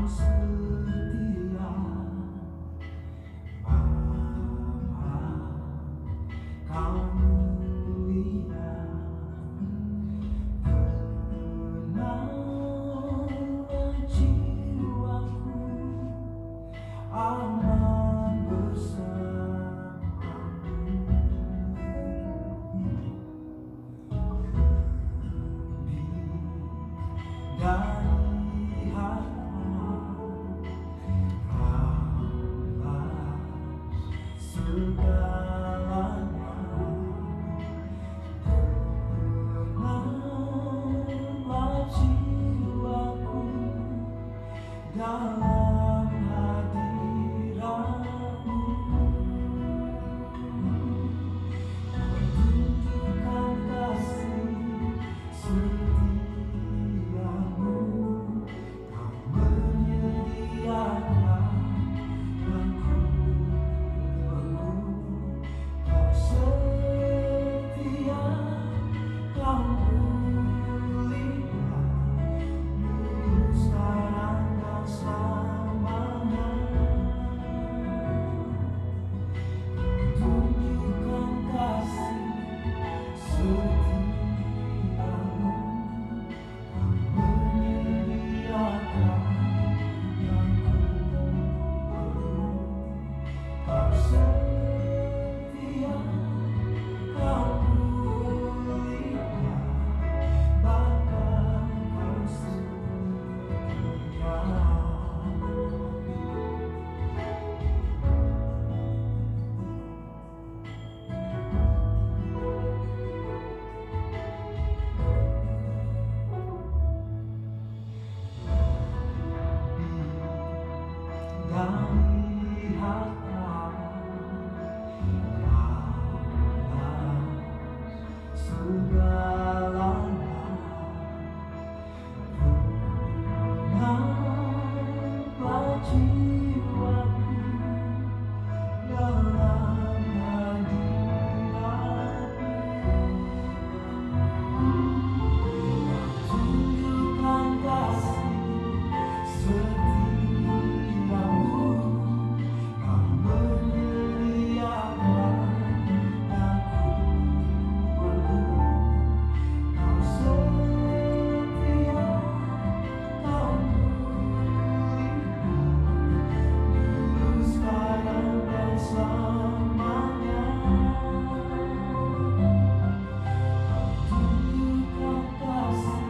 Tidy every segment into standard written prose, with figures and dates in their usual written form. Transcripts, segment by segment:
setia, Bapa, kau mulia, tenanglah jiwaku, aman bersamamu. Dari hati segalanya, tenanglah jiwaku dalam hadirat-Mu. Tunjukkan kasih setiamu, Kau menyediakan yang ku perlu. Kau setia, Kau mulia, dulu sekarang dan selamanya. Tunjukkan kasih setiamu, Kau menyediakan yang ku perlu. Kau setia, Kau mulia, Bapa, Kau setia. Dari harta segalanya, tenanglah jiwaku dalam hadirat-Mu. Tunjukkan kasih setiamu, Kau menyediakan yang ku perlu. Kau setia, Kau mulia, dulu sekarang dan selamanya. Tunjukkan kasih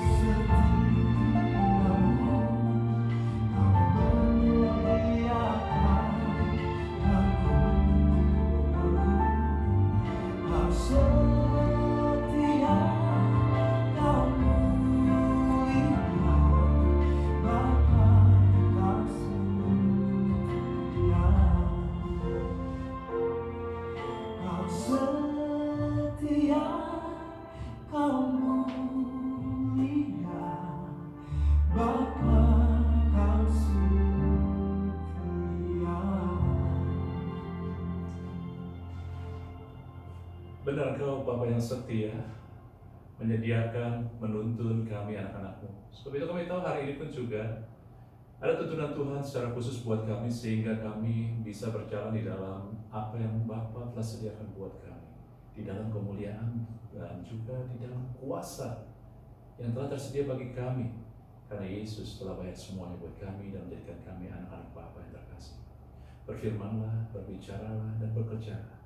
setiamu, Kau menyediakan yang ku perlu. Kau setia, Kau mulia, Bapa, Kau setia. Kau setia, Kau mulia, Bapa, Kau setia. Benar Engkau Bapa yang setia, menyediakan, menuntun kami anak-anak-Mu. Sebab itu kami tahu hari ini pun juga ada tuntunan Tuhan secara khusus buat kami, sehingga kami bisa berjalan di dalam apa yang Bapa telah sediakan buat kami, di dalam kemuliaan dan juga di dalam kuasa yang telah tersedia bagi kami, karena Yesus telah bayar semuanya buat kami dan menjadikan kami anak-anak Bapa yang terkasih. Berfirmanlah, berbicaralah, dan bekerjalah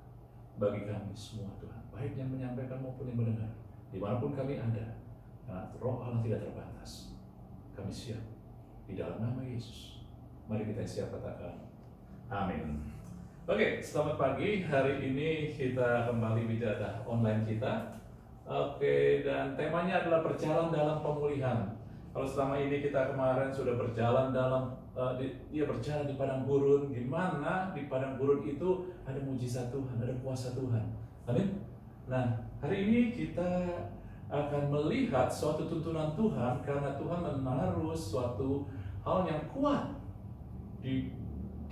bagi kami semua Tuhan, baik yang menyampaikan maupun yang mendengar, dimanapun kami ada, karena Roh Allah tidak terbatas. Kami siap di dalam nama Yesus. Mari kita siap katakan amin. Oke, selamat pagi. Hari ini kita kembali bicara online kita. Oke, dan temanya adalah berjalan dalam pemulihan. Kalau selama ini kita kemarin sudah berjalan dalam berjalan di padang gurun, di mana di padang gurun itu ada mujizat Tuhan, ada kuasa Tuhan. Amin. Nah, hari ini kita akan melihat suatu tuntunan Tuhan, karena Tuhan menaruh suatu hal yang kuat di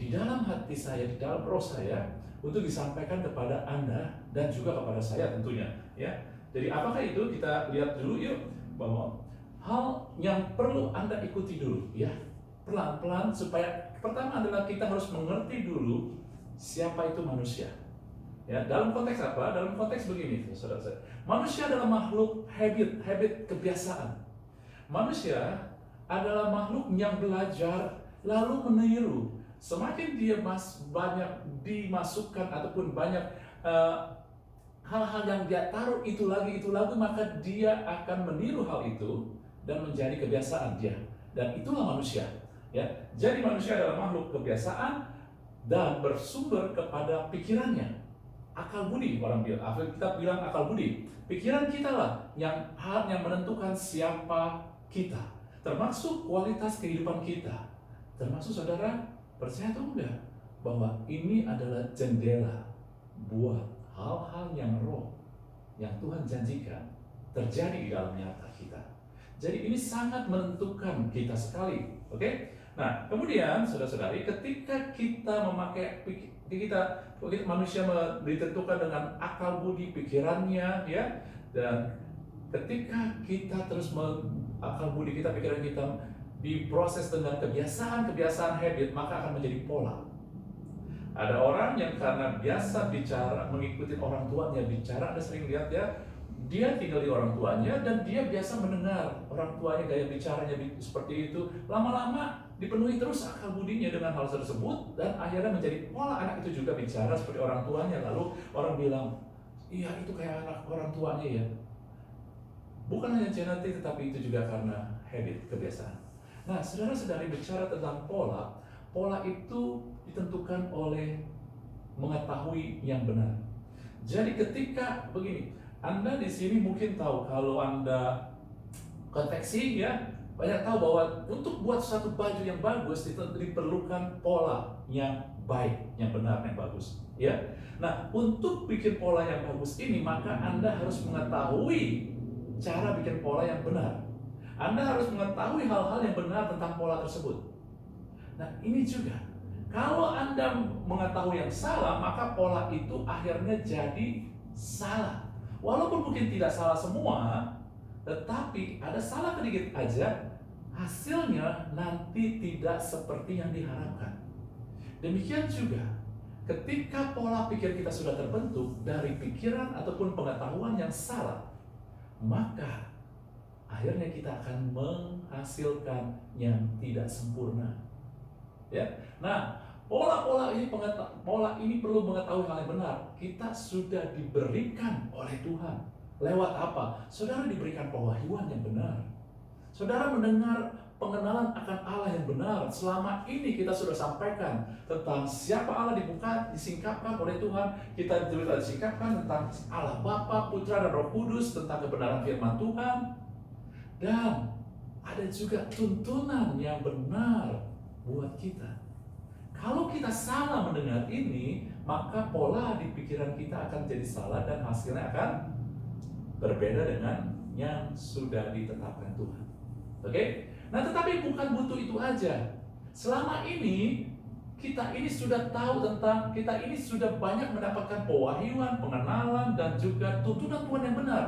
dalam hati saya, di dalam roh saya, untuk disampaikan kepada Anda dan juga kepada saya tentunya, ya. Jadi apakah itu? Kita lihat dulu yuk, bahwa hal yang perlu Anda ikuti dulu ya. Pelan-pelan supaya pertama adalah kita harus mengerti dulu siapa itu manusia. Ya, dalam konteks apa? Dalam konteks begini, saudara-saudara. Manusia adalah makhluk habit kebiasaan. Manusia adalah makhluk yang belajar lalu meniru. Semakin dia banyak dimasukkan ataupun banyak hal-hal yang dia taruh itu lagi, maka dia akan meniru hal itu dan menjadi kebiasaan dia. Dan itulah manusia. Ya, jadi manusia adalah makhluk kebiasaan dan bersumber kepada pikirannya. Akal budi, kita bilang akal budi. Pikiran kita lah yang menentukan siapa kita, termasuk kualitas kehidupan kita. Termasuk saudara, percaya atau enggak bahwa ini adalah jendela buat hal-hal yang roh yang Tuhan janjikan terjadi di dalam nyata kita. Jadi ini sangat menentukan kita sekali, oke? Nah, kemudian saudara-saudari, ketika kita memakai manusia ditentukan dengan akal budi pikirannya, ya, dan ketika kita terus akal budi kita, pikiran kita diproses dengan kebiasaan habit, maka akan menjadi pola. Ada orang yang karena biasa bicara, mengikuti orang tuanya bicara, Anda sering lihat ya, dia tinggal di orang tuanya dan dia biasa mendengar orang tuanya gaya bicaranya seperti itu. Lama-lama dipenuhi terus akal budinya dengan hal tersebut dan akhirnya menjadi pola anak itu juga bicara seperti orang tuanya. Lalu orang bilang, iya itu kayak anak orang tuanya ya. Bukan hanya genetik tetapi itu juga karena habit, kebiasaan. Nah, saudara-saudari, bicara tentang pola itu ditentukan oleh mengetahui yang benar. Jadi ketika begini, Anda di sini mungkin tahu kalau Anda konveksi ya, banyak tahu bahwa untuk buat satu baju yang bagus itu diperlukan pola yang baik, yang benar, yang bagus. Ya, nah untuk bikin pola yang bagus ini maka Anda harus mengetahui cara bikin pola yang benar. Anda harus mengetahui hal-hal yang benar tentang pola tersebut. Nah ini juga, kalau Anda mengetahui yang salah maka pola itu akhirnya jadi salah. Walaupun mungkin tidak salah semua, tetapi ada salah sedikit aja, hasilnya nanti tidak seperti yang diharapkan. Demikian juga, ketika pola pikir kita sudah terbentuk dari pikiran ataupun pengetahuan yang salah, maka akhirnya kita akan menghasilkan yang tidak sempurna. Ya, nah pola ini perlu mengetahui hal yang benar. Kita sudah diberikan oleh Tuhan. Lewat apa? Saudara diberikan pewahyuan yang benar. Saudara mendengar pengenalan akan Allah yang benar. Selama ini kita sudah sampaikan tentang siapa Allah disingkapkan oleh Tuhan. Kita juga disingkapkan tentang Allah Bapa, Putra, dan Roh Kudus, tentang kebenaran firman Tuhan. Dan ada juga tuntunan yang benar buat kita. Kalau kita salah mendengar ini, maka pola di pikiran kita akan jadi salah dan hasilnya akan berbeda dengan yang sudah ditetapkan Tuhan. Oke? Nah, tetapi bukan butuh itu aja. Selama ini kita ini sudah tahu tentang, kita ini sudah banyak mendapatkan pewahyuan, pengenalan, dan juga tuntunan Tuhan yang benar.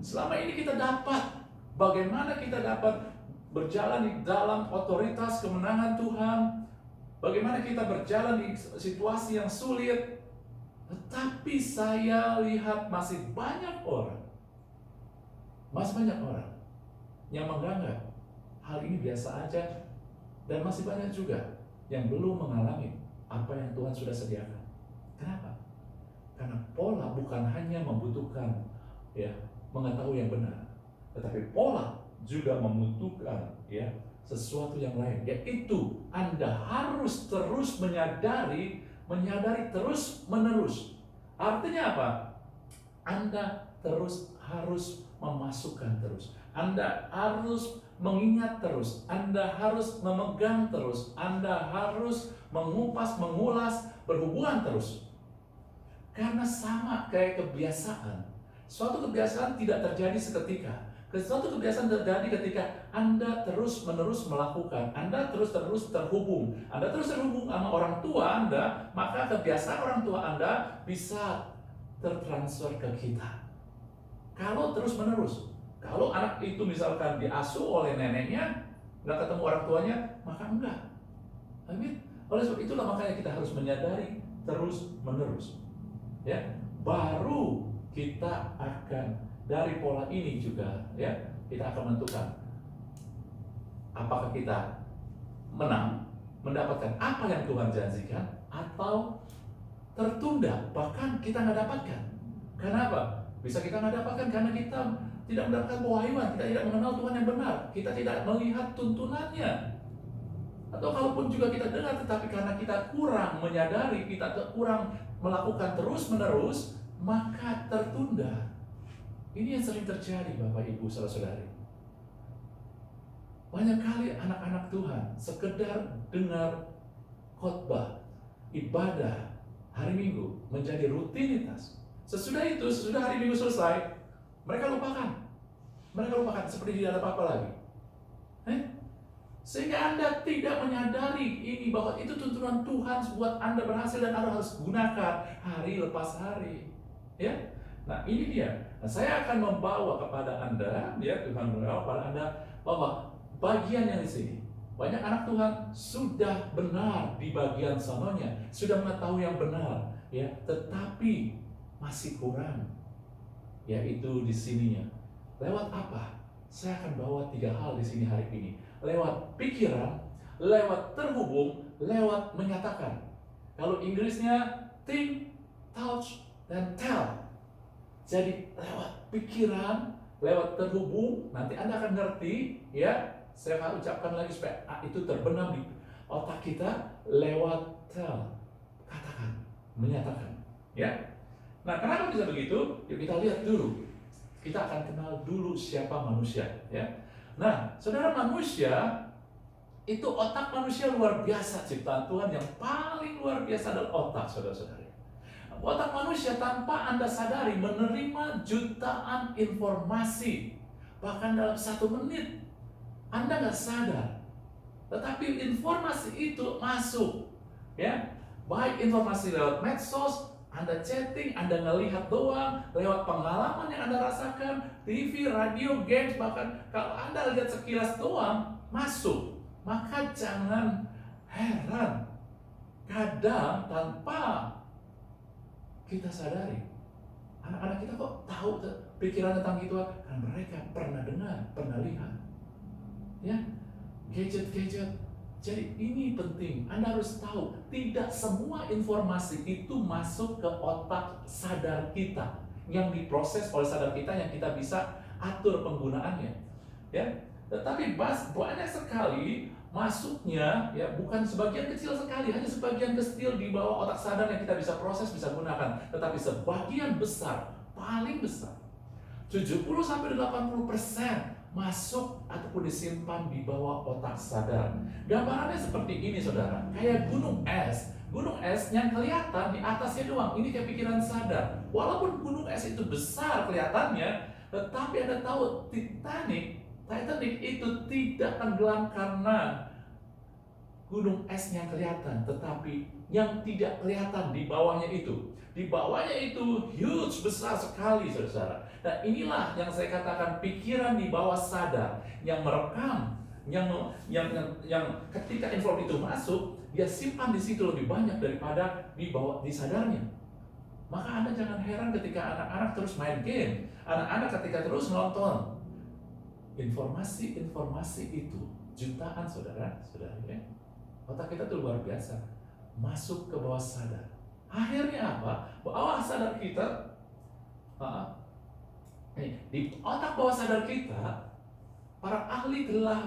Selama ini kita dapat, bagaimana kita dapat berjalan di dalam otoritas kemenangan Tuhan, bagaimana kita berjalan di situasi yang sulit. Tetapi saya lihat masih banyak orang yang menganggap hal ini biasa aja, dan masih banyak juga yang belum mengalami apa yang Tuhan sudah sediakan. Kenapa? Karena pola bukan hanya membutuhkan mengetahui yang benar, tetapi pola juga membutuhkan sesuatu yang lain, yaitu Anda harus terus menyadari terus menerus. Artinya apa? Anda terus harus memasukkan terus. Anda harus mengingat terus. Anda harus memegang terus. Anda harus mengupas, mengulas, berhubungan terus. Karena sama kayak kebiasaan. Suatu kebiasaan tidak terjadi seketika. Suatu kebiasaan terjadi ketika Anda terus-menerus melakukan, Anda terus terhubung. Anda terus terhubung sama orang tua Anda, maka kebiasaan orang tua Anda bisa tertransfer ke kita. Kalau terus-menerus. Kalau anak itu misalkan diasuh oleh neneknya, nggak ketemu orang tuanya, maka enggak. Amin. Oleh sebab itulah makanya kita harus menyadari terus menerus, ya. Baru kita akan dari pola ini juga, ya, kita akan menentukan apakah kita menang, mendapatkan apa yang Tuhan janjikan, atau tertunda, bahkan kita nggak dapatkan. Kenapa? Bisa kita nggak dapatkan karena kita tidak mendapatkan pewahyuan, kita tidak mengenal Tuhan yang benar, kita tidak melihat tuntunannya. Atau kalaupun juga kita dengar, tetapi karena kita kurang menyadari, kita kurang melakukan terus-menerus, maka tertunda. Ini yang sering terjadi, Bapak Ibu, saudara-saudari. Banyak kali anak-anak Tuhan sekedar dengar khotbah, ibadah hari Minggu menjadi rutinitas. Sesudah itu, sesudah hari Minggu selesai, mereka lupakan. Mereka lupakan seperti tidak ada apa-apa lagi. Sehingga Anda tidak menyadari ini bahwa itu tuntunan Tuhan buat Anda berhasil dan Anda harus gunakan hari lepas hari. Ya. Nah, ini dia. Nah, saya akan membawa kepada Anda, ya, Tuhan membawa kepada Anda bahwa bagian yang di sini, banyak anak Tuhan sudah benar di bagian sononya, sudah mengetahui yang benar, ya, tetapi masih kurang, yaitu di sininya. Lewat apa? Saya akan bawa 3 hal di sini hari ini. Lewat pikiran, lewat terhubung, lewat menyatakan. Kalau Inggrisnya think, touch, dan tell. Jadi lewat pikiran, lewat terhubung, nanti Anda akan ngerti, ya. Saya akan ucapkan lagi supaya itu terbenam di otak kita. Lewat tell, katakan, menyatakan, ya. Nah, kenapa bisa begitu? Yuk kita lihat dulu. Kita akan kenal dulu siapa manusia, ya. Nah, saudara, manusia itu, otak manusia luar biasa ciptaan Tuhan. Yang paling luar biasa adalah otak, saudara-saudari. Otak manusia tanpa Anda sadari menerima jutaan informasi. Bahkan dalam 1 menit Anda nggak sadar, tetapi informasi itu masuk, ya. Baik informasi lewat medsos, Anda chatting, Anda ngelihat doang, lewat pengalaman yang Anda rasakan, TV, radio, games, bahkan kalau Anda lihat sekilas doang, masuk. Maka jangan heran, kadang tanpa kita sadari, anak-anak kita kok tahu pikiran tentang itu, kan mereka pernah dengar, pernah lihat, ya, gadget-gadget. Jadi ini penting, Anda harus tahu, tidak semua informasi itu masuk ke otak sadar kita, yang diproses oleh sadar kita, yang kita bisa atur penggunaannya, ya. Tetapi banyak sekali masuknya, ya, bukan sebagian kecil sekali, hanya sebagian kecil di bawah otak sadar yang kita bisa proses, bisa gunakan, tetapi sebagian besar, paling besar, 70-80% masuk ataupun disimpan di bawah otak sadar. Gambarannya seperti ini, saudara, kayak gunung es. Gunung es yang kelihatan di atasnya doang, ini kayak pikiran sadar. Walaupun gunung es itu besar kelihatannya, tetapi Anda tahu Titanic itu tidak tenggelam karena gunung es yang kelihatan, tetapi yang tidak kelihatan di bawahnya itu. Di bawahnya itu huge, besar sekali, saudara. Dan inilah yang saya katakan pikiran di bawah sadar yang merekam, yang ketika informasi itu masuk, dia simpan di situ lebih banyak daripada di bawah di sadarnya. Maka Anda jangan heran ketika anak-anak terus main game, anak-anak ketika terus nonton. Informasi itu jutaan, saudara-saudari, ya. Otak kita tuh luar biasa, masuk ke bawah sadar. Akhirnya apa? Bawah sadar kita, di otak bawah sadar kita, para ahli telah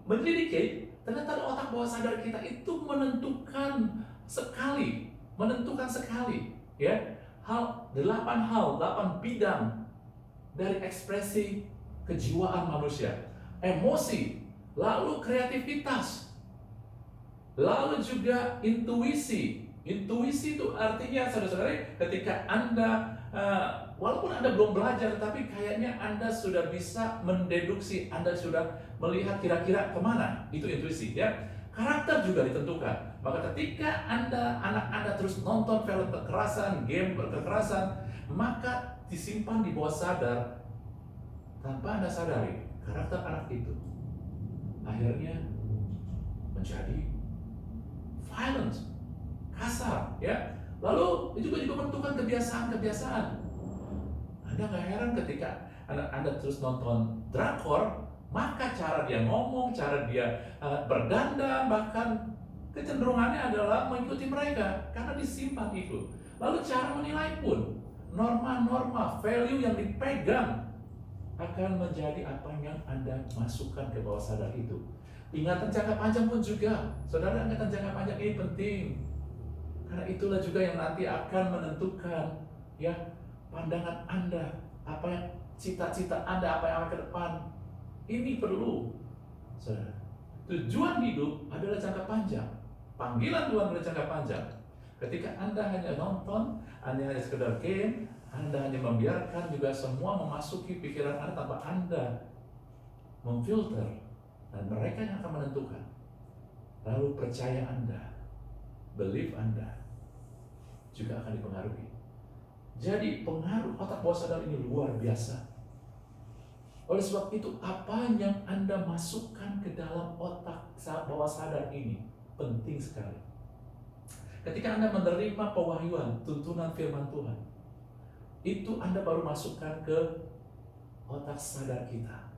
menyelidiki, ternyata otak bawah sadar kita itu menentukan sekali, ya, 8 bidang dari ekspresi kejiwaan manusia, emosi, lalu kreativitas, lalu juga intuisi. Intuisi itu artinya, saudara-saudari, ketika Anda walaupun Anda belum belajar, tapi kayaknya Anda sudah bisa mendeduksi, Anda sudah melihat kira-kira kemana, itu intuisi, ya. Karakter juga ditentukan. Maka ketika anak Anda terus nonton film kekerasan, game kekerasan, maka disimpan di bawah sadar tanpa Anda sadari, karakter anak itu akhirnya menjadi violent, kasar, ya. Lalu itu juga menentukan kebiasaan-kebiasaan. Anda nggak heran ketika Anda terus nonton drakor, maka cara dia ngomong, cara dia berdandan, bahkan kecenderungannya adalah mengikuti mereka karena disimpan itu. Lalu cara menilai pun, norma-norma, value yang dipegang akan menjadi apa yang Anda masukkan ke bawah sadar itu. Ingatan jangka panjang pun juga. Saudara, ingatan jangka panjang ini penting. Karena itulah juga yang nanti akan menentukan ya pandangan Anda, apa yang cita-cita Anda, apa yang akan ke depan. Ini perlu. Saudara, tujuan hidup adalah jangka panjang. Panggilan Tuhan adalah jangka panjang. Ketika Anda hanya nonton, Anda hanya sekedar game, Anda hanya membiarkan juga semua memasuki pikiran Anda tanpa Anda memfilter, dan mereka yang akan menentukan. Lalu percaya Anda, belief Anda juga akan dipengaruhi. Jadi pengaruh otak bawah sadar ini luar biasa. Oleh sebab itu, apa yang Anda masukkan ke dalam otak bawah sadar ini penting sekali. Ketika Anda menerima pewahyuan, tuntunan firman Tuhan, itu Anda baru masukkan ke otak sadar kita.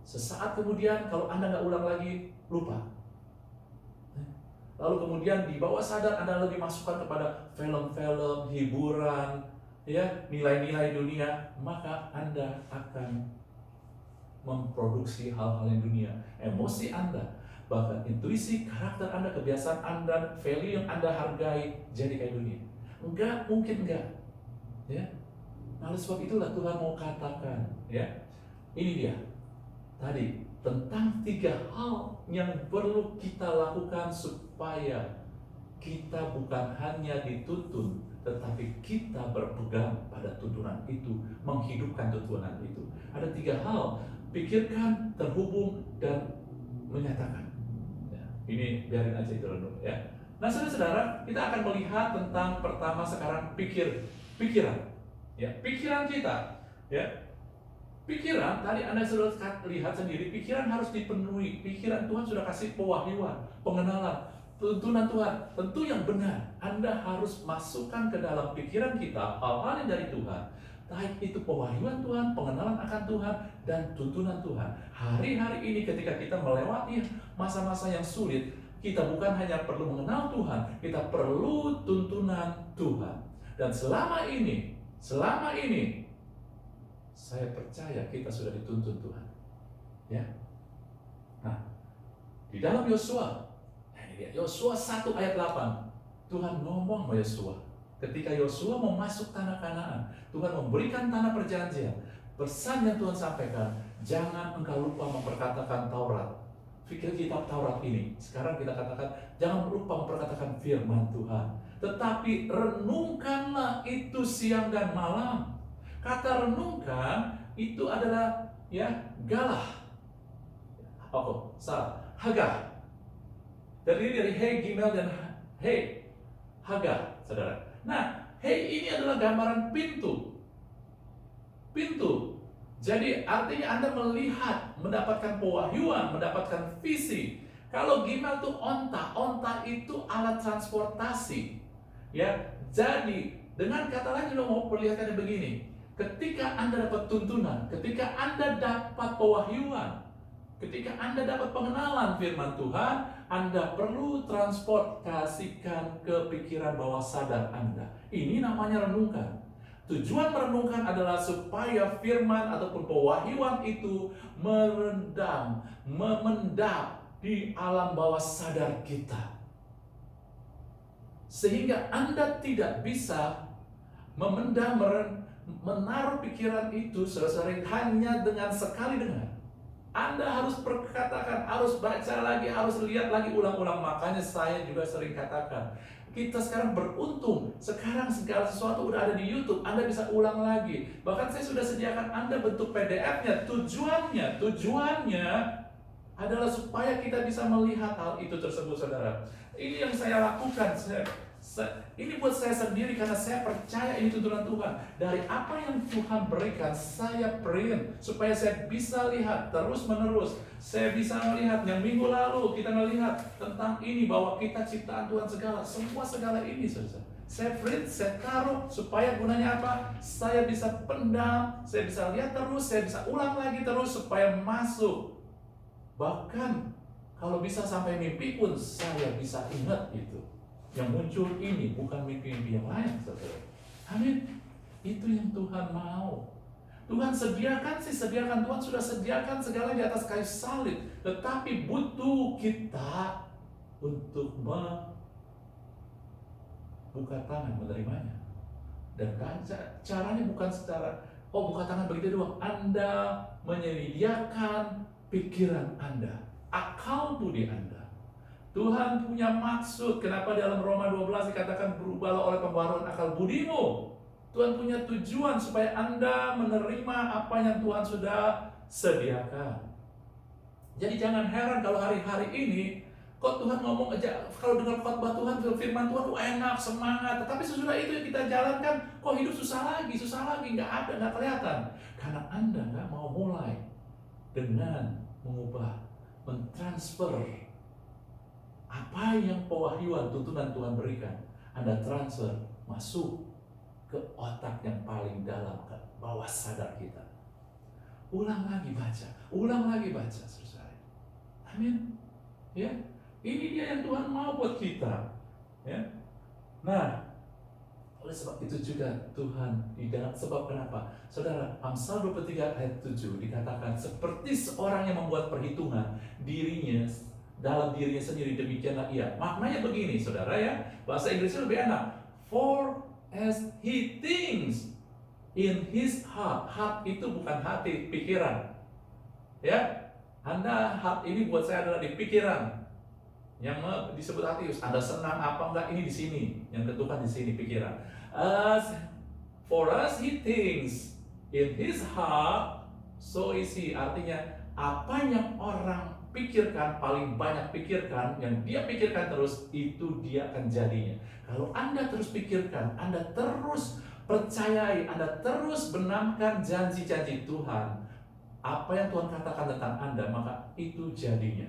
Sesaat kemudian, kalau Anda nggak ulang lagi, lupa. Lalu kemudian di bawah sadar Anda lebih masukkan kepada film-film, hiburan, ya, nilai-nilai dunia, maka Anda akan memproduksi hal-hal yang dunia. Emosi Anda, bahkan intuisi, karakter Anda, kebiasaan Anda, value yang Anda hargai jadi kayak dunia. Enggak, mungkin enggak. Ya. Nah, oleh sebab itulah Tuhan mau katakan, ya. Ini dia. Tadi tentang 3 hal yang perlu kita lakukan supaya kita bukan hanya dituntun, tetapi kita berpegang pada tuntunan itu, menghidupkan tuntunan itu. Ada 3 hal: pikirkan, terhubung, dan menyatakan. Ya, ini biarin aja itu renung, ya. Nah, saudara-saudara, kita akan melihat tentang pertama sekarang pikiran. Ya, pikiran kita, ya. Pikiran, tadi Anda sudah lihat sendiri, pikiran harus dipenuhi. Pikiran Tuhan sudah kasih pewahyuan, pengenalan, tuntunan Tuhan, tentu yang benar. Anda harus masukkan ke dalam pikiran kita hal-hal yang dari Tuhan. Baik itu pewahyuan Tuhan, pengenalan akan Tuhan, dan tuntunan Tuhan. Hari-hari ini ketika kita melewati masa-masa yang sulit, kita bukan hanya perlu mengenal Tuhan, kita perlu tuntunan Tuhan. Dan selama ini, saya percaya kita sudah dituntun Tuhan. Ya. Nah, di dalam Yosua 1 ayat 8, Tuhan ngomong sama Yosua. Ketika Yosua mau masuk tanah Kanaan, Tuhan memberikan tanah perjanjian. Pesan yang Tuhan sampaikan, jangan engkau lupa memperkatakan Taurat. Fikir kitab Taurat ini. Sekarang kita katakan, jangan lupa memperkatakan firman Tuhan. Tetapi renungkanlah itu siang dan malam. Kata renungkan itu adalah ya galah. Hagah. Terdiri dari He, Gimel, dan He. Hagah, saudara. Nah, He ini adalah gambaran pintu. Pintu. Jadi artinya Anda melihat, mendapatkan pewahyuan, mendapatkan visi. Kalau Gimel itu onta. Onta itu alat transportasi. Ya, jadi dengan kata lain juga mau perlihatkannya begini. Ketika Anda dapat tuntunan, ketika Anda dapat pewahyuan, ketika Anda dapat pengenalan firman Tuhan, Anda perlu transportasikan ke pikiran bawah sadar Anda. Ini namanya renungkan. Tujuan merenungkan adalah supaya firman ataupun pewahyuan itu merendam, memendap di alam bawah sadar kita. Sehingga Anda tidak bisa memendam, menaruh pikiran itu sering hanya dengan sekali dengar. Anda harus perkatakan, harus baca lagi, harus lihat lagi ulang-ulang. Makanya saya juga sering katakan, kita sekarang beruntung, sekarang segala sesuatu udah ada di YouTube, Anda bisa ulang lagi. Bahkan saya sudah sediakan Anda bentuk PDF-nya. Tujuannya adalah supaya kita bisa melihat hal itu tersebut, saudara. Ini yang saya lakukan. Ini buat saya sendiri karena saya percaya ini tuntunan Tuhan. Dari apa yang Tuhan berikan, saya print supaya saya bisa lihat terus menerus. Saya bisa melihat yang minggu lalu kita melihat tentang ini bahwa kita ciptaan Tuhan segala, semua segala ini saudara. Saya print, saya taruh supaya gunanya apa? Saya bisa pendam, saya bisa lihat terus, saya bisa ulang lagi terus supaya masuk. Bahkan kalau bisa sampai mimpi pun saya bisa ingat itu. Yang muncul ini bukan mimpi-mimpi yang lain, saudara. Amin. Itu yang Tuhan mau. Tuhan sediakan Tuhan sudah sediakan segala di atas kayu salib. Tetapi butuh kita untuk buka tangan menerimanya. Dan caranya bukan secara buka tangan begitu doang. Anda menyediakan pikiran Anda, akal budi Anda. Tuhan punya maksud. Kenapa dalam Roma 12 dikatakan berubahlah oleh pembaharuan akal budimu. Tuhan punya tujuan supaya Anda menerima apa yang Tuhan sudah sediakan. Jadi jangan heran kalau hari-hari ini kok Tuhan ngomong aja, kalau dengar khotbah Tuhan, firman Tuhan, enak, semangat. Tetapi sesudah itu yang kita jalankan, kok hidup susah lagi, nggak ada, nggak kelihatan. Karena Anda nggak mau mulai dengan mengubah, mentransfer apa yang pewahyuan tuntunan Tuhan berikan. Anda transfer masuk ke otak yang paling dalam, ke bawah sadar kita. Ulang lagi baca, saudara. Amin. Ya, ini dia yang Tuhan mau buat kita. Ya. Nah, oleh sebab itu juga Tuhan di dalam, sebab kenapa? Saudara, Amsal 23 ayat 7 dikatakan seperti seorang yang membuat perhitungan dirinya dalam dirinya sendiri, demikianlah ia. Maknanya begini, saudara ya. Bahasa Inggrisnya lebih enak. For as he thinks in his heart. Heart itu bukan hati, pikiran. Ya, Anda, heart ini buat saya adalah di pikiran. Yang disebut hati, Anda senang apa enggak, ini di sini. Yang ketukan di sini, pikiran. For us he thinks in his heart, so is he. Artinya, apa yang orang pikirkan, paling banyak pikirkan, yang dia pikirkan terus, itu dia akan jadinya. Kalau Anda terus pikirkan, Anda terus percayai, Anda terus benamkan janji-janji Tuhan, apa yang Tuhan katakan tentang Anda, maka itu jadinya.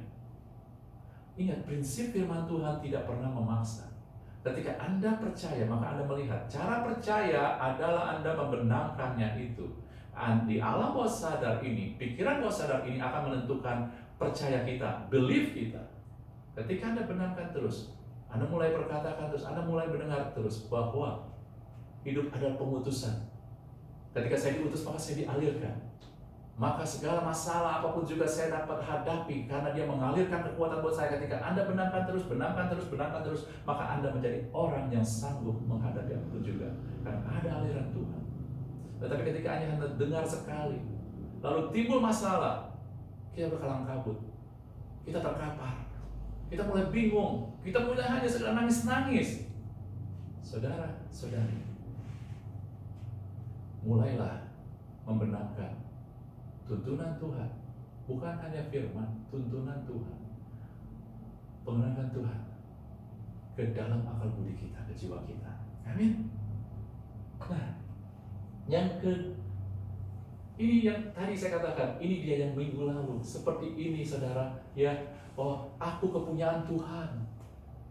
Ingat, prinsip firman Tuhan tidak pernah memaksa. Ketika Anda percaya, maka Anda melihat. Cara percaya adalah Anda membenamkannya itu. Di alam bawah sadar ini, pikiran bawah sadar ini akan menentukan percaya kita, belief kita. Ketika Anda benamkan terus, Anda mulai perkatakan terus, Anda mulai mendengar terus bahwa hidup adalah pengutusan. Ketika saya diutus, maka saya dialirkan. Maka segala masalah apapun juga saya dapat hadapi karena dia mengalirkan kekuatan buat saya. Ketika Anda benamkan terus, maka Anda menjadi orang yang sanggup menghadapi apapun juga. Karena ada aliran Tuhan. Tetapi ketika Anda dengar sekali, lalu timbul masalah, kita berkalang kabut, kita terkapar, kita mulai bingung, kita mulai hanya segera nangis-nangis. Saudara-saudari, mulailah membenamkan tuntunan Tuhan, bukan hanya firman, tuntunan Tuhan, pengenalan Tuhan ke dalam akal budi kita, ke jiwa kita. Amin. Nah, ini yang tadi saya katakan, ini dia yang minggu lalu, seperti ini saudara, ya, aku kepunyaan Tuhan.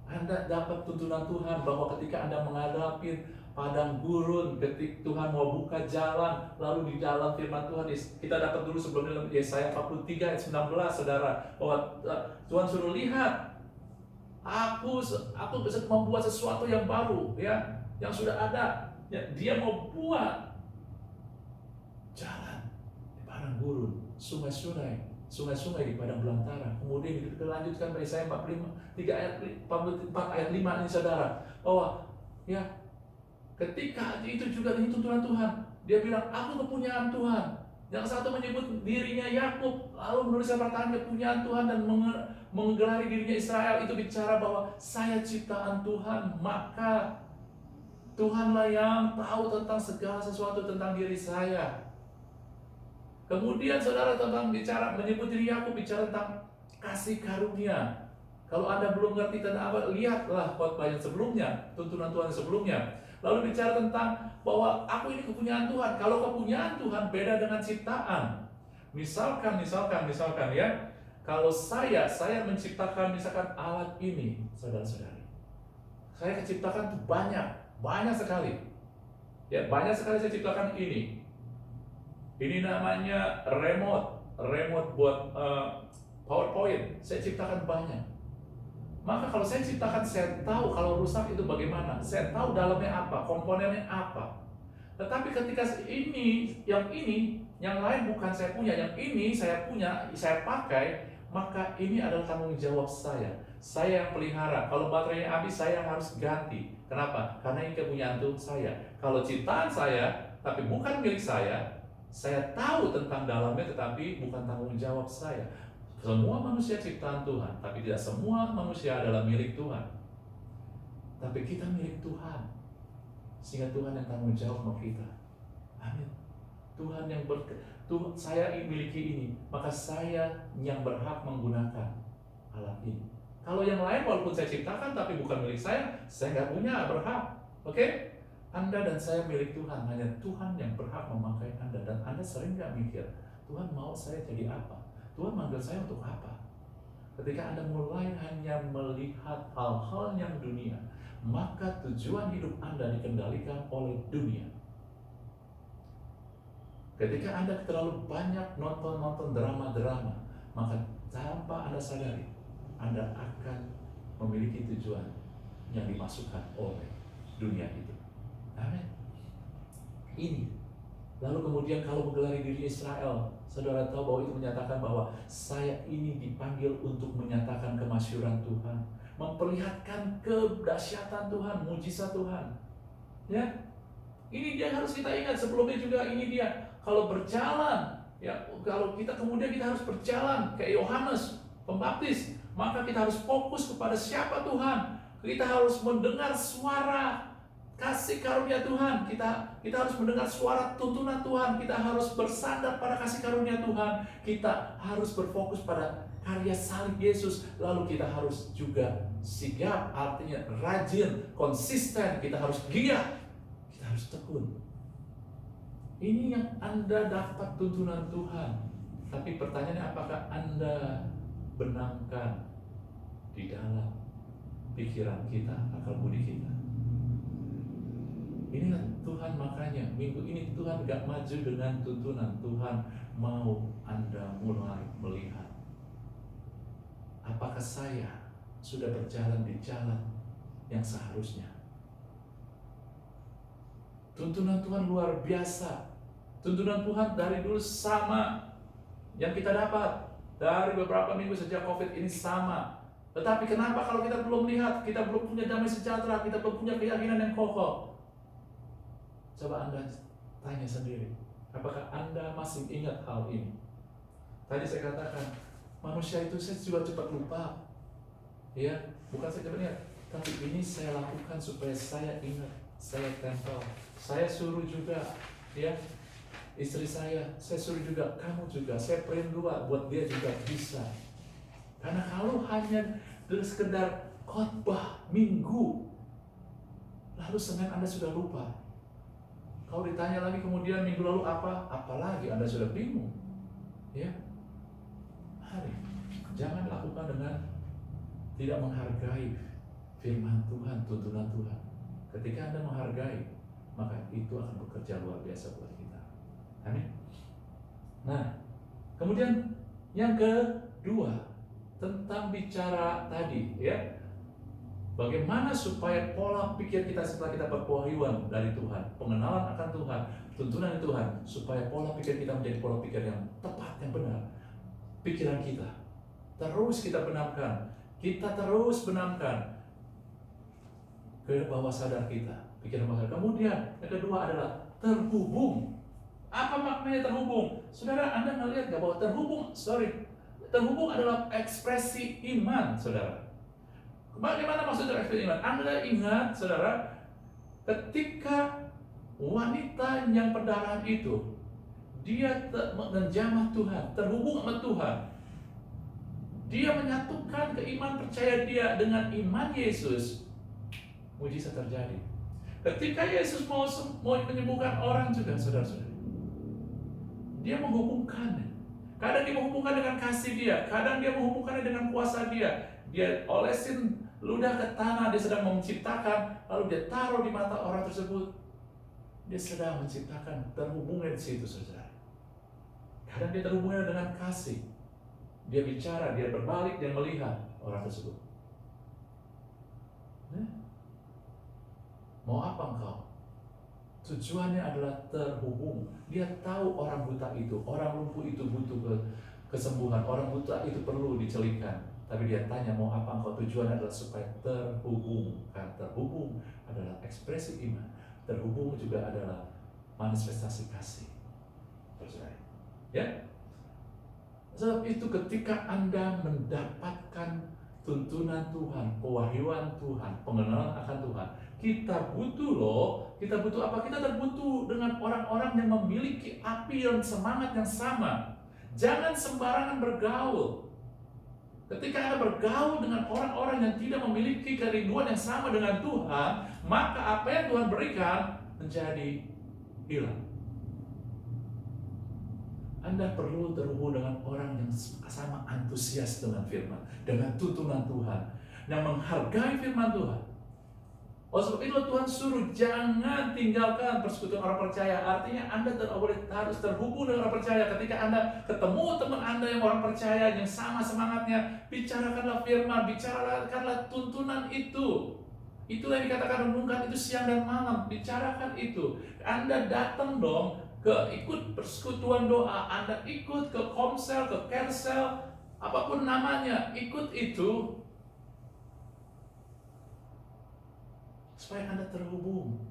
Anda dapat tuntunan Tuhan bahwa ketika Anda menghadapi padang gurun, ketika Tuhan mau buka jalan, lalu di dalam firman Tuhan, kita dapat dulu sebelumnya Yesaya 43 ayat 19, saudara, bahwa Tuhan suruh lihat, aku bisa membuat sesuatu yang baru, ya, yang sudah ada, ya, dia mau buat jalan di padang gurun, sungai-sungai di padang belantara. Kemudian dilanjutkan dari Yesaya 4 ayat 5 ini saudara, bahwa ya, ketika itu juga ini tuntunan Tuhan. Dia bilang, aku kepunyaan Tuhan. Yang satu menyebut dirinya Yakub, lalu menuliskan perkataan kepunyaan Tuhan dan menggelari dirinya Israel. Itu bicara bahwa saya ciptaan Tuhan, maka Tuhanlah yang tahu tentang segala sesuatu tentang diri saya. Kemudian saudara tentang bicara menyebut diri Yakub, bicara tentang kasih karunia. Kalau Anda belum ngerti tentang apa, lihatlah khotbah yang sebelumnya, tuntunan Tuhan yang sebelumnya. Lalu bicara tentang bahwa aku ini kepunyaan Tuhan. Kalau kepunyaan Tuhan beda dengan ciptaan. Misalkan ya, kalau saya menciptakan misalkan alat ini, saudara-saudari. Saya keciptakan tuh banyak sekali. Ya, banyak sekali saya ciptakan ini. Ini namanya remote buat PowerPoint. Saya ciptakan banyak. Maka kalau saya ciptakan, saya tahu kalau rusak itu bagaimana. Saya tahu dalamnya apa, komponennya apa. Tetapi ketika yang lain bukan saya punya, yang ini saya punya, saya pakai, maka ini adalah tanggung jawab saya. Saya yang pelihara. Kalau baterainya habis, saya harus ganti. Kenapa? Karena ini kepunyaan Tuhan saya. Kalau ciptaan saya, tapi bukan milik saya tahu tentang dalamnya, tetapi bukan tanggung jawab saya. Semua manusia ciptaan Tuhan, tapi tidak semua manusia adalah milik Tuhan. Tapi kita milik Tuhan, sehingga Tuhan yang tanggung jawab sama kita. Amin. Tuhan yang saya memiliki ini, maka saya yang berhak menggunakan alat ini. Kalau yang lain walaupun saya ciptakan, tapi bukan milik saya nggak punya berhak. Oke? Anda dan saya milik Tuhan, hanya Tuhan yang berhak memakai Anda. Dan Anda sering nggak mikir, Tuhan mau saya jadi apa? Tuhan manggil saya untuk apa? Ketika Anda mulai hanya melihat hal-hal yang dunia, maka tujuan hidup Anda dikendalikan oleh dunia. Ketika Anda terlalu banyak nonton drama-drama, maka tanpa Anda sadari, Anda akan memiliki tujuan yang dimasukkan oleh dunia itu. Amin. Ini. Lalu kemudian kalau menggelari diri Israel, saudara tahu bahwa itu menyatakan bahwa saya ini dipanggil untuk menyatakan kemasyuran Tuhan, memperlihatkan kedahsyatan Tuhan, mujizat Tuhan. Ya, ini dia harus kita ingat. Sebelumnya juga ini dia. Kalau berjalan, ya, kalau kita harus berjalan kayak Yohanes Pembaptis, maka kita harus fokus kepada siapa Tuhan. Kita harus mendengar suara kasih karunia Tuhan, kita harus mendengar suara tuntunan Tuhan, kita harus bersandar pada kasih karunia Tuhan, kita harus berfokus pada karya salib Yesus, lalu kita harus juga sigap, artinya rajin, konsisten, kita harus giat, kita harus tekun. Ini yang Anda dapat tuntunan Tuhan. Tapi pertanyaannya, apakah Anda benamkan di dalam pikiran kita, akal budi kita? Inilah Tuhan, makanya minggu ini Tuhan gak maju dengan tuntunan. Tuhan mau Anda mulai melihat, apakah saya sudah berjalan di jalan yang seharusnya. Tuntunan Tuhan luar biasa. Tuntunan Tuhan dari dulu sama yang kita dapat dari beberapa minggu sejak COVID ini sama. Tetapi kenapa kalau kita belum lihat, kita belum punya damai sejahtera, kita belum punya keyakinan yang kokoh? Coba Anda tanya sendiri, apakah Anda masih ingat hal ini? Tadi saya katakan, manusia itu saya juga cepat lupa. Ya, bukan saya cepat ingat, tapi ini saya lakukan supaya saya ingat, saya tempel. Saya suruh juga, ya, istri saya suruh juga, kamu juga, saya print dua buat dia juga bisa. Karena kalau hanya sekedar khotbah minggu, lalu Senin Anda sudah lupa. Kalau ditanya lagi kemudian minggu lalu apalagi Anda sudah bingung. Ya, mari, jangan lakukan dengan tidak menghargai firman Tuhan, tuntunan Tuhan. Ketika Anda menghargai, maka itu akan bekerja luar biasa buat kita. Amin. Nah, kemudian yang kedua tentang bicara tadi, ya, bagaimana supaya pola pikir kita setelah kita berpengetahuan dari Tuhan, pengenalan akan Tuhan, tuntunan Tuhan, supaya pola pikir kita menjadi pola pikir yang tepat, yang benar. Pikiran kita terus kita benamkan, ke bawah sadar kita, pikiran bawah sadar. Kemudian yang kedua adalah terhubung. Apa maknanya terhubung? Saudara, Anda ngelihat nggak bahwa terhubung adalah ekspresi iman, saudara. Bagaimana maksudnya ekspresi iman? Anda ingat, saudara, ketika wanita yang pendarahan itu, dia menjamah Tuhan, terhubung sama Tuhan. dia menyatukan keimanan percaya dia dengan iman Yesus, mujizat terjadi. Ketika Yesus mau menyembuhkan orang juga, saudara-saudara, dia menghubungkannya. Kadang dia menghubungkan dengan kasih dia, kadang dia menghubungkannya dengan kuasa dia. Dia olesin ludah ke tanah, dia sedang menciptakan, lalu dia taruh di mata orang tersebut. Dia sedang menciptakan, terhubungnya di situ, saudara. Kadang dia terhubungnya dengan kasih. Dia bicara, dia berbalik, dia melihat orang tersebut. Mau apa engkau? Tujuannya adalah terhubung. Dia tahu orang buta itu, orang lumpuh itu butuh kesembuhan, orang buta itu perlu dicelikan. Tapi dia tanya, mau apa engkau? Tujuannya adalah supaya terhubung. Kan terhubung adalah ekspresi iman. Terhubung juga adalah manifestasi kasih. Percaya? Ya? Sebab itu ketika Anda mendapatkan tuntunan Tuhan, pewahyuan Tuhan, pengenalan akan Tuhan, kita butuh apa? Kita terbutuh dengan orang-orang yang memiliki api dan semangat yang sama. Jangan sembarangan bergaul. Ketika Anda bergaul dengan orang-orang yang tidak memiliki kerinduan yang sama dengan Tuhan, maka apa yang Tuhan berikan menjadi hilang. Anda perlu terhubung dengan orang yang sama antusias dengan firman, dengan tuntunan Tuhan, yang menghargai firman Tuhan. Oleh sebab itu Tuhan suruh jangan tinggalkan persekutuan orang percaya. Artinya Anda harus terhubung dengan orang percaya. Ketika Anda ketemu teman Anda yang orang percaya, yang sama semangatnya, bicarakanlah firman, bicarakanlah tuntunan itu. Itulah yang dikatakan renungkan itu siang dan malam, bicarakan itu. Anda datang dong ikut persekutuan doa, Anda ikut ke komsel, ke kersel, apapun namanya, ikut itu supaya Anda terhubung.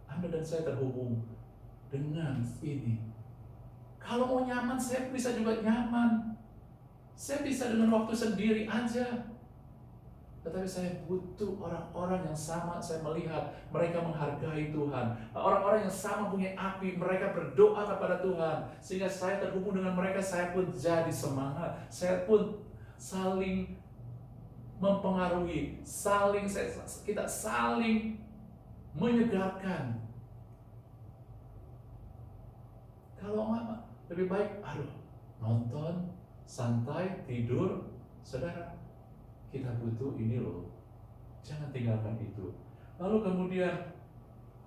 Anda dan saya terhubung dengan ini. Kalau mau nyaman, saya bisa juga nyaman. Saya bisa dengan waktu sendiri aja. Tetapi saya butuh orang-orang yang sama. Saya melihat mereka menghargai Tuhan. Orang-orang yang sama punya api. Mereka berdoa kepada Tuhan. Sehingga saya terhubung dengan mereka. Saya pun jadi semangat. Saya pun saling mempengaruhi. Kita saling menyegarkan. Kalau enggak, lebih baik nonton, santai, tidur. Saudara, kita butuh ini loh. Jangan tinggalkan itu. Lalu kemudian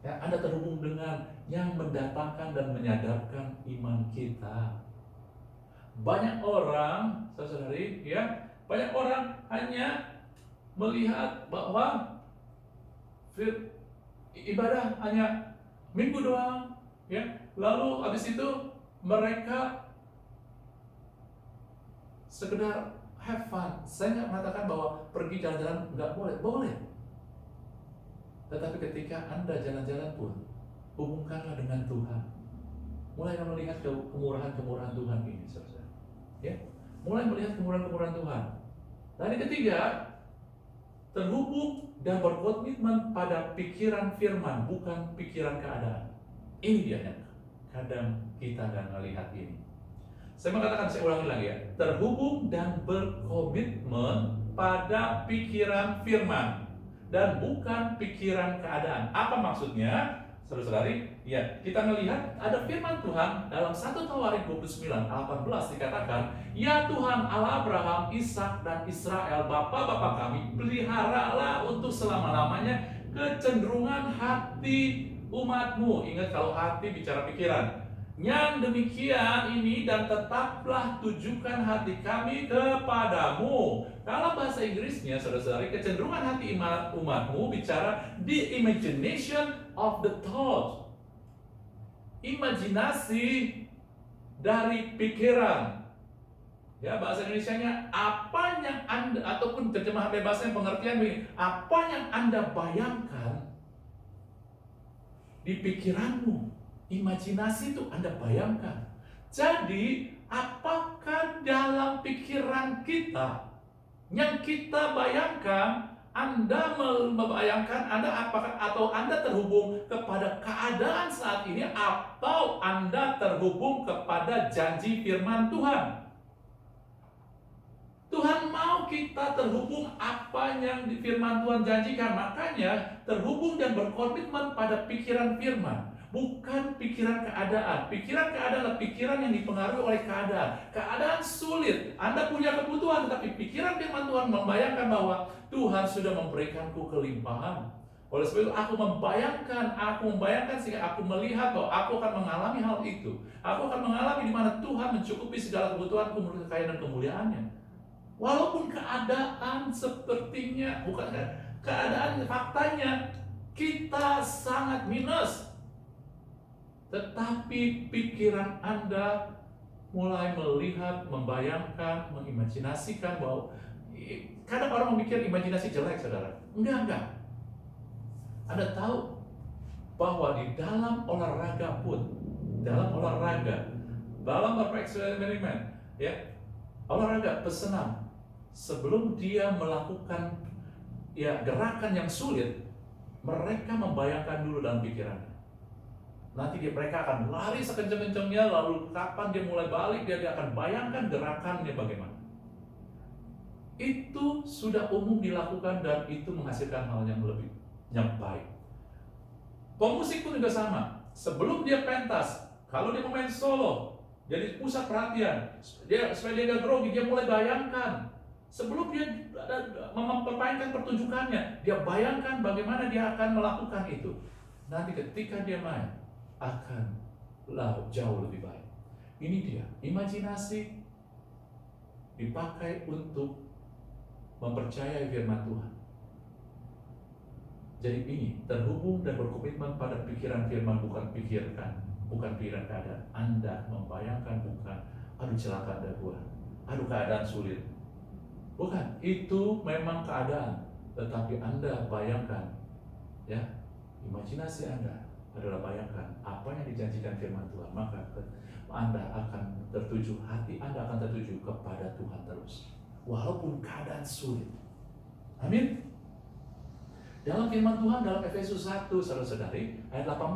Anda terhubung dengan yang mendatangkan dan menyadarkan iman kita. Banyak orang, saudari, banyak orang hanya melihat bahwa ibadah hanya minggu doang, lalu habis itu mereka sekedar have fun. Saya nggak mengatakan bahwa pergi jalan-jalan nggak boleh. Tetapi ketika Anda jalan-jalan pun, hubungkanlah dengan Tuhan. Mulai melihat kemurahan-kemurahan Tuhan ini, saudara. Mulai melihat kemurahan-kemurahan Tuhan. Dan yang ketiga, terhubung dan berkomitmen pada pikiran firman, bukan pikiran keadaan. Ini dia yang kadang kita nggak melihat ini. Saya ulangi lagi terhubung dan berkomitmen pada pikiran firman dan bukan pikiran keadaan. Apa maksudnya? Saudara-saudari, kita melihat ada firman Tuhan dalam 1 Tawarik 29:18 dikatakan, "Ya Tuhan Allah Abraham, Ishak dan Israel, bapa-bapa kami, peliharalah untuk selama-lamanya kecenderungan hati umatmu." Ingat, kalau hati bicara pikiran. Yang demikian ini, dan tetaplah tujukan hati kami kepadamu. Kalau bahasa Inggrisnya, saudara-saudari, kecenderungan hati umatmu bicara the imagination of the thought. Imajinasi dari pikiran. Bahasa Indonesianya, apa yang Anda, ataupun terjemahan bebasnya pengertian begini, apa yang Anda bayangkan di pikiranmu. Imajinasi itu Anda bayangkan. Jadi, apakah dalam pikiran kita yang kita bayangkan, Anda membayangkan atau Anda terhubung kepada keadaan saat ini, atau Anda terhubung kepada janji firman Tuhan? Tuhan mau kita terhubung apa yang di firman Tuhan janjikan. Makanya terhubung dan berkomitmen pada pikiran firman, bukan pikiran keadaan. Pikiran keadaan adalah pikiran yang dipengaruhi oleh keadaan. Keadaan sulit, Anda punya kebutuhan, tetapi pikiran firman Tuhan membayangkan bahwa Tuhan sudah memberikanku kelimpahan. Oleh sebab itu aku membayangkan sehingga aku melihat bahwa aku akan mengalami hal itu. Aku akan mengalami di mana Tuhan mencukupi segala kebutuhanku menurut kekayaan dan kemuliaannya. Walaupun keadaan sepertinya, bukan keadaan faktanya, kita sangat minus. Tetapi pikiran Anda mulai melihat, membayangkan, mengimajinasikan bahwa, kadang orang memikir imajinasi jelek, saudara. Enggak. Anda tahu bahwa di dalam olahraga pun, dalam bereksperimen, ya, olahraga pesenam, sebelum dia melakukan gerakan yang sulit, mereka membayangkan dulu dalam pikirannya. Nanti mereka akan lari sekencang-kencangnya, lalu kapan dia mulai balik, dia akan bayangkan gerakannya bagaimana. Itu sudah umum dilakukan dan itu menghasilkan hal yang baik. Pemusik pun juga sama. Sebelum dia pentas, kalau dia main solo, jadi pusat perhatian, supaya dia gak grogi, dia mulai bayangkan. Sebelum dia mempermainkan pertunjukannya, dia bayangkan bagaimana dia akan melakukan itu. Nanti ketika dia main, akan jauh lebih baik. Ini dia, imajinasi dipakai untuk mempercayai firman Tuhan. Jadi ini terhubung dan berkomitmen pada pikiran firman, bukan pikiran keadaan. Anda membayangkan bukan, aduh celaka ada gua, aduh keadaan sulit. Bukan, itu memang keadaan, tetapi Anda bayangkan, ya, imajinasi Anda adalah bayangkan apa yang dijanjikan firman Tuhan, maka Anda akan tertuju, hati Anda akan tertuju kepada Tuhan terus, walaupun keadaan sulit. Amin. Dalam firman Tuhan dalam Efesus 1, saudara-saudari, ayat 18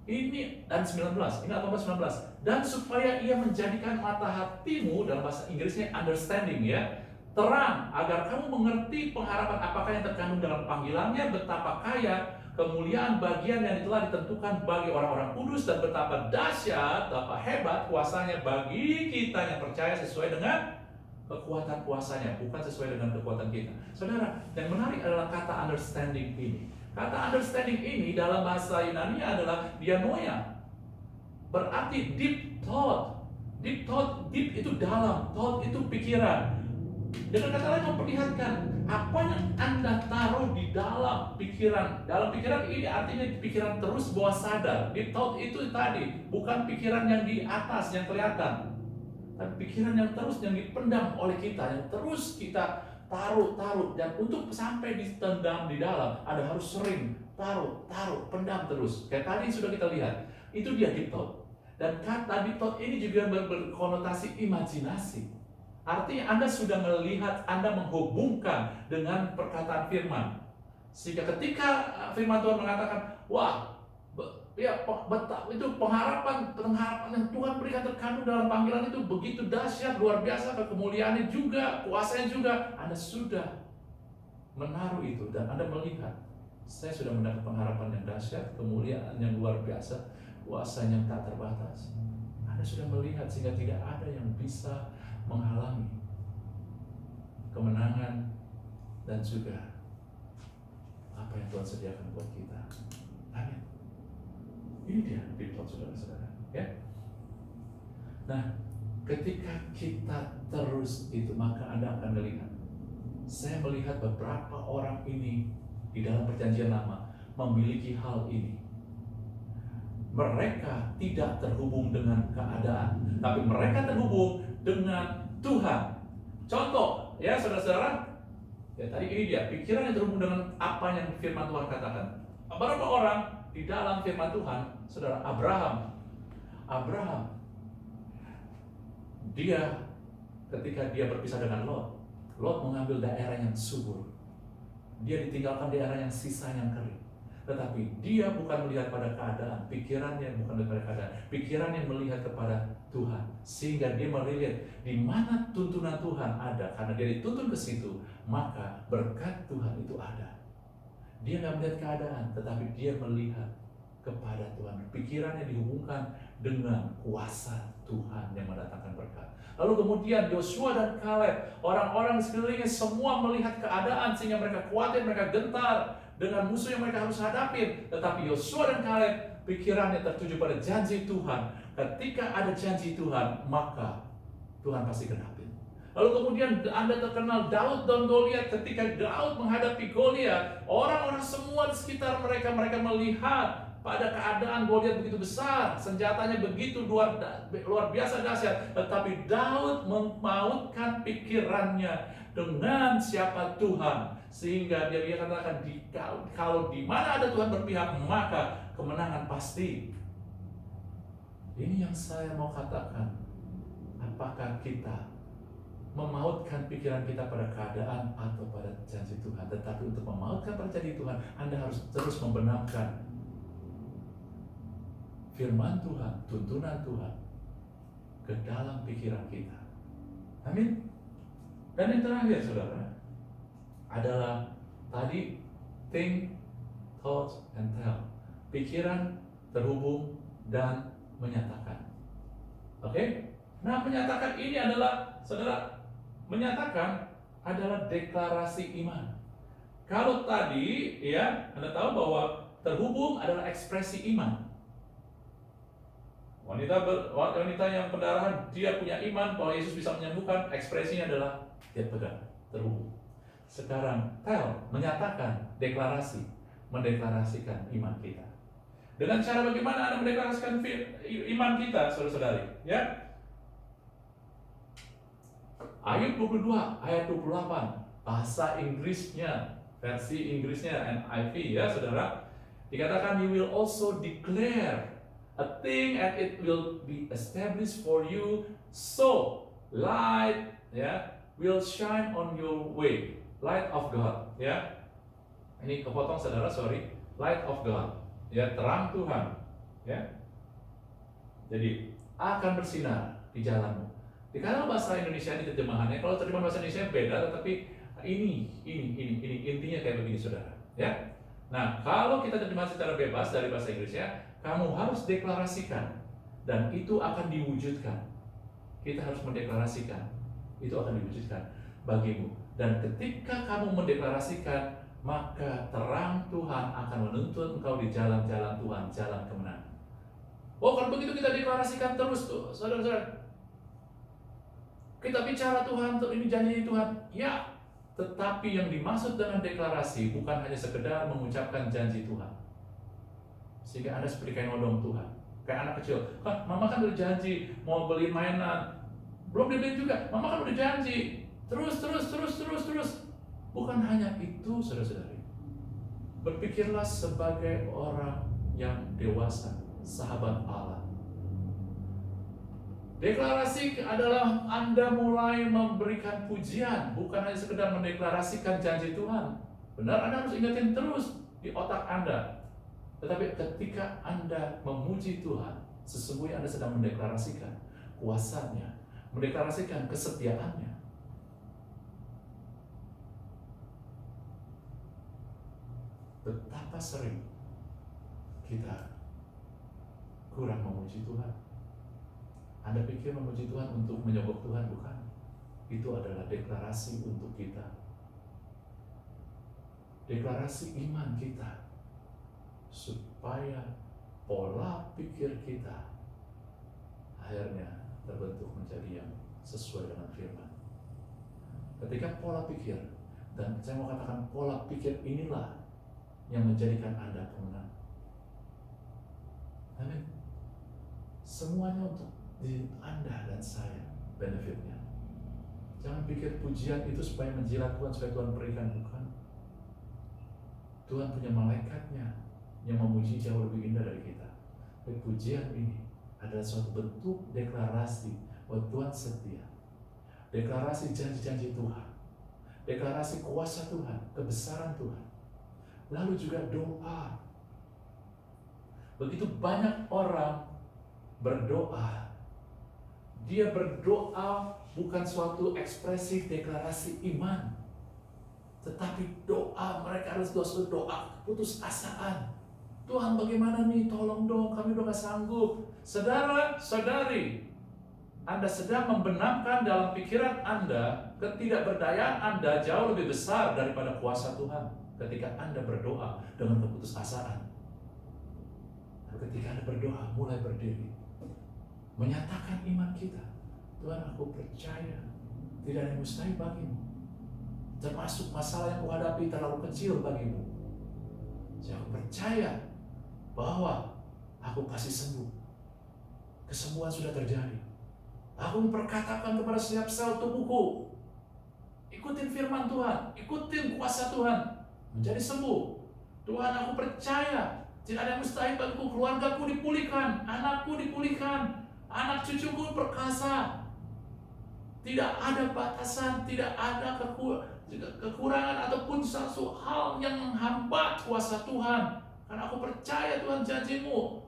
ini dan 19, ini 18-19, dan supaya ia menjadikan mata hatimu, dalam bahasa Inggrisnya understanding, ya, terang, agar kamu mengerti pengharapan apakah yang terkandung dalam panggilannya, betapa kaya kemuliaan bagian yang telah ditentukan bagi orang-orang kudus, dan betapa dahsyat, betapa hebat kuasanya bagi kita yang percaya sesuai dengan kekuatan kuasanya, bukan sesuai dengan kekuatan kita. Saudara, yang menarik adalah kata understanding ini. Kata understanding ini dalam bahasa Yunani adalah dianoia. Berarti deep thought. Deep thought, deep itu dalam, thought itu pikiran. Dengan kata lain memperlihatkan apa yang Anda taruh di dalam pikiran. Dalam pikiran ini artinya pikiran terus bawah sadar. Deep thought itu tadi, bukan pikiran yang di atas yang kelihatan, tapi pikiran yang terus yang dipendam oleh kita, yang terus kita taruh, dan untuk sampai ditendam di dalam, ada harus sering taruh, pendam terus. Kayak tadi sudah kita lihat, itu dia deep thought. Dan kata deep thought ini juga berkonotasi imajinasi. Artinya Anda sudah melihat, Anda menghubungkan dengan perkataan firman. Sehingga ketika firman Tuhan mengatakan, wah, itu pengharapan yang Tuhan berikan terkandung dalam panggilan itu begitu dahsyat, luar biasa, kemuliaannya juga, kuasanya juga. Anda sudah menaruh itu dan Anda melihat, saya sudah mendapat pengharapan yang dahsyat, kemuliaan yang luar biasa, kuasanya yang tak terbatas. Anda sudah melihat sehingga tidak ada yang bisa menghalangi kemenangan dan juga apa yang Tuhan sediakan buat kita. Amin. Ini dia deep thought, saudara-saudara, ya. Nah, ketika kita terus itu, maka Anda akan melihat. Saya melihat beberapa orang ini di dalam perjanjian lama memiliki hal ini. Mereka tidak terhubung dengan keadaan, tapi mereka terhubung dengan Tuhan. Contoh, ya saudara-saudara, ya tadi ini dia, pikiran yang terhubung dengan apa yang firman Tuhan katakan. Beberapa orang di dalam firman Tuhan, saudara, Abraham, dia ketika dia berpisah dengan Lot mengambil daerah yang subur. Dia ditinggalkan daerah yang sisa yang kering. tetapi dia bukan melihat pada keadaan, pikirannya bukan melihat pada keadaan, pikirannya melihat kepada Tuhan, sehingga dia melihat di mana tuntunan Tuhan ada. Karena dia dituntun ke situ, maka berkat Tuhan itu ada. Dia nggak melihat keadaan, tetapi dia melihat kepada Tuhan. Pikirannya dihubungkan dengan kuasa Tuhan yang mendatangkan berkat. Lalu kemudian Yosua dan Kaleb, orang-orang di sekelilingnya semua melihat keadaan sehingga mereka khawatir, mereka gentar dengan musuh yang mereka harus hadapi. Tetapi Yosua dan Kaleb pikirannya tertuju pada janji Tuhan. Ketika ada janji Tuhan, maka Tuhan pasti genapi. Lalu kemudian Anda terkenal Daud dan Goliat. Ketika Daud menghadapi Goliat, orang-orang semua di sekitar mereka melihat pada keadaan Goliat begitu besar, senjatanya begitu luar biasa dahsyat, tetapi Daud memautkan pikirannya dengan siapa Tuhan, sehingga dia katakan kalau di mana ada Tuhan berpihak, maka kemenangan pasti. Ini yang saya mau katakan. Apakah kita memautkan pikiran kita pada keadaan atau pada janji Tuhan? Tetapi untuk memautkan pada janji Tuhan, Anda harus terus membenamkan firman Tuhan, tuntunan Tuhan ke dalam pikiran kita. Amin. Dan yang terakhir, saudara, adalah tadi think, thought, and tell. Pikiran terhubung dan menyatakan. Oke? Nah, menyatakan ini adalah, saudara, menyatakan adalah deklarasi iman. Kalau tadi, ya, Anda tahu bahwa terhubung adalah ekspresi iman. Wanita yang pendarahan, dia punya iman bahwa Yesus bisa menyembuhkan, ekspresinya adalah dia pegang, terhubung. Sekarang tell, menyatakan, deklarasi, mendeklarasikan iman kita. Dengan cara bagaimana Anda mendeklarasikan iman kita, saudara-saudari? Ya, Ayub 22 ayat 28, bahasa Inggrisnya, versi Inggrisnya NIV, ya saudara, dikatakan, you will also declare a thing and it will be established for you, so light, ya, will shine on your way. Light of God, ya. Ini kepotong, saudara, sorry. Light of God, ya, terang Tuhan, ya. Jadi akan bersinar di jalanmu. Di kalau bahasa Indonesia ini terjemahannya, kalau terjemahan bahasa Indonesia beda, tetapi ini intinya kayak begini, saudara, ya. Nah, kalau kita terjemah secara bebas dari bahasa Inggrisnya, kamu harus deklarasikan dan itu akan diwujudkan. Kita harus mendeklarasikan, itu akan diwujudkan bagimu. Dan ketika kamu mendeklarasikan, maka terang Tuhan akan menuntun engkau di jalan-jalan Tuhan, jalan kemenangan. Oh, kalau begitu kita deklarasikan terus tuh, saudara-saudara. Kita bicara Tuhan, ini janji Tuhan, ya. Tetapi yang dimaksud dengan deklarasi bukan hanya sekedar mengucapkan janji Tuhan. Sehingga Anda seperti kayak nodong Tuhan, kayak anak kecil. Mama kan udah janji mau beli mainan, belum dibeli juga. Mama kan udah janji, terus. Bukan hanya itu, saudara-saudari. Berpikirlah sebagai orang yang dewasa, sahabat Allah. Deklarasi adalah Anda mulai memberikan pujian, bukan hanya sekedar mendeklarasikan janji Tuhan. Benar, Anda harus ingatin terus di otak Anda. Tetapi ketika Anda memuji Tuhan, sesungguhnya Anda sedang mendeklarasikan kuasanya, mendeklarasikan kesetiaannya. Betapa sering kita kurang memuji Tuhan. Anda pikir memuji Tuhan untuk menyogok Tuhan? Bukan. Itu adalah deklarasi untuk kita. Deklarasi iman kita, supaya pola pikir kita akhirnya terbentuk menjadi yang sesuai dengan firman. Ketika pola pikir, dan saya mau katakan pola pikir inilah yang menjadikan Anda pemenang. Amin. Semuanya untuk diri Anda dan saya benefitnya. Jangan pikir pujian itu supaya menjilat Tuhan, supaya Tuhan berikan, bukan. Tuhan punya malaikatnya yang memuji jauh lebih indah dari kita. Tapi pujian ini adalah suatu bentuk deklarasi bahwa Tuhan setia. Deklarasi janji-janji Tuhan. Deklarasi kuasa Tuhan, kebesaran Tuhan. Lalu juga doa Begitu banyak orang berdoa. Dia berdoa bukan suatu ekspresi deklarasi iman, tetapi doa mereka harus doa putus asaan. Tuhan bagaimana nih, tolong dong, kami udah gak sanggup. Saudara-saudari, Anda sedang membenamkan dalam pikiran Anda ketidakberdayaan Anda jauh lebih besar daripada kuasa Tuhan ketika Anda berdoa dengan keputusasaan. Ketika Anda berdoa, mulai berdiri, menyatakan iman kita. Tuhan, aku percaya tidak ada yang mustahil bagimu, termasuk masalah yang kuhadapi terlalu kecil bagimu. Saya percaya bahwa aku pasti sembuh. Kesembuhan sudah terjadi. Aku memperkatakan kepada setiap sel tubuhku, ikutin firman Tuhan, ikutin kuasa Tuhan, menjadi sembuh. Tuhan, aku percaya tidak ada yang mustahil bagiku. Keluargaku dipulihkan, anakku dipulihkan, anak cucuku perkasa. Tidak ada batasan, tidak ada kekurangan ataupun satu hal yang menghambat kuasa Tuhan. Karena aku percaya Tuhan janjimu,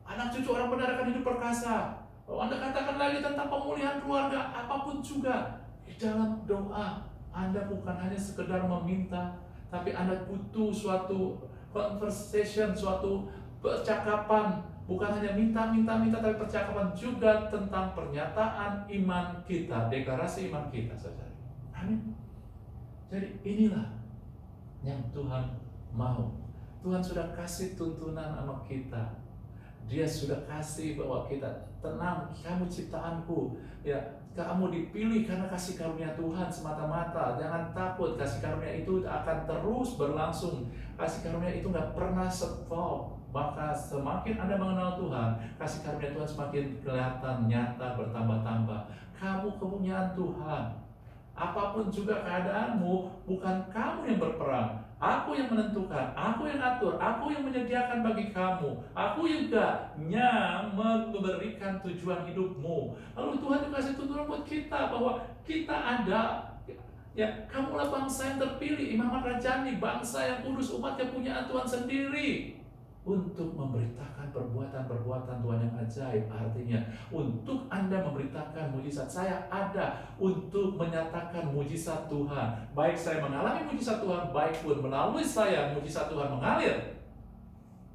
anak cucu orang benar akan hidup perkasa. Kalau Anda katakan lagi tentang pemulihan keluarga, apapun juga, di dalam doa Anda bukan hanya sekedar meminta, tapi Anda butuh suatu conversation, suatu percakapan. Bukan hanya minta, tapi percakapan juga tentang pernyataan iman kita, deklarasi iman kita saja. Amin. Jadi inilah yang Tuhan mau. Tuhan sudah kasih tuntunan sama kita. Dia sudah kasih bahwa kita tenang, kamu ciptaanku, ya kamu dipilih karena kasih karunia Tuhan semata-mata. Jangan takut, kasih karunia itu akan terus berlangsung. Kasih karunia itu nggak pernah stop. Maka semakin Anda mengenal Tuhan, kasih karunia Tuhan semakin kelihatan, nyata, bertambah-tambah. Kamu kepunyaan Tuhan. Apapun juga keadaanmu, bukan kamu yang berperang. Aku yang menentukan, aku yang atur, aku yang menyediakan bagi kamu. Aku juga yang memberikan tujuan hidupmu. Lalu Tuhan juga kasih tuntunan buat kita bahwa kita ada, ya kamulah bangsa yang terpilih, imamat rajani, bangsa yang kudus, umat kepunyaan Tuhan sendiri. Untuk memberitakan perbuatan-perbuatan Tuhan yang ajaib. Artinya untuk Anda memberitakan mujizat. Saya ada untuk menyatakan mujizat Tuhan. Baik saya mengalami mujizat Tuhan, baik pun melalui saya mujizat Tuhan mengalir.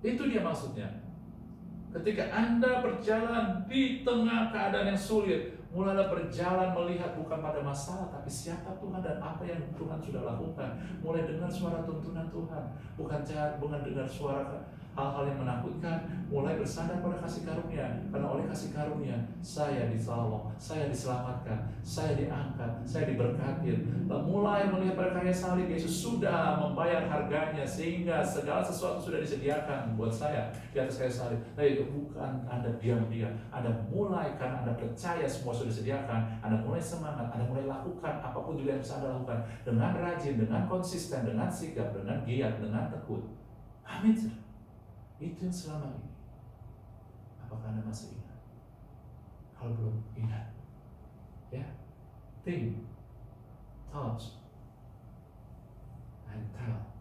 Itu dia maksudnya. Ketika Anda berjalan di tengah keadaan yang sulit, mulailah berjalan melihat bukan pada masalah, tapi siapa Tuhan dan apa yang Tuhan sudah lakukan. Mulai dengar suara tuntunan Tuhan, bukan dengar suara hal-hal yang menakutkan. Mulai bersandar pada kasih karunia, karena oleh kasih karunia saya ditolong, saya diselamatkan, saya diangkat, saya diberkati. Mulai melihat pada karya salib, Yesus sudah membayar harganya sehingga segala sesuatu sudah disediakan buat saya di atas kayu salib. Tapi bukan Anda diam-diam, Anda mulai karena Anda percaya semua sudah disediakan. Anda mulai semangat, Anda mulai lakukan apapun juga yang bisa Anda lakukan dengan rajin, dengan konsisten, dengan sigap, dengan giat, dengan tekun. Amin. Itu yang selama ini. Apakah Anda masih ingat? Kalau belum, ingat. Ya, think, thoughts, and tell.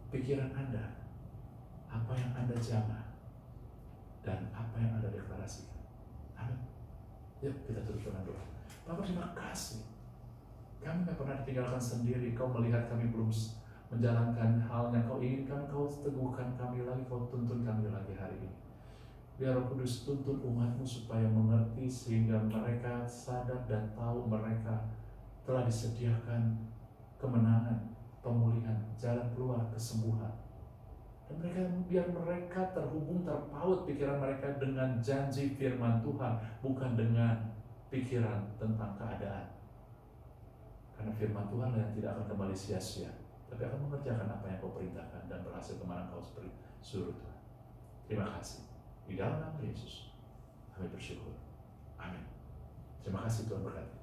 Pikiran Anda, apa yang Anda jamah, dan apa yang Anda deklarasikan. Amin. Yuk kita tutup dengan doa. Bapak, terima kasih. Kami tidak pernah ditinggalkan sendiri. Kau melihat kami belum menjalankan hal yang Kau inginkan. Kau teguhkan kami lagi, Kau tuntun kami lagi hari ini. Biar Roh Kudus tuntun umat-Mu supaya mengerti, sehingga mereka sadar dan tahu mereka telah disediakan kemenangan, pemulihan, jalan keluar, kesembuhan. Dan biar mereka terhubung, terpaut pikiran mereka dengan janji firman Tuhan, bukan dengan pikiran tentang keadaan. Karena firman Tuhan yang tidak akan kembali sia-sia, tapi akan mengerjakan apa yang Kau perintahkan dan berhasil kemana Kau suruh Tuhan. Terima kasih. Di dalam nama Yesus kami bersyukur. Amin. Terima kasih Tuhan berkati.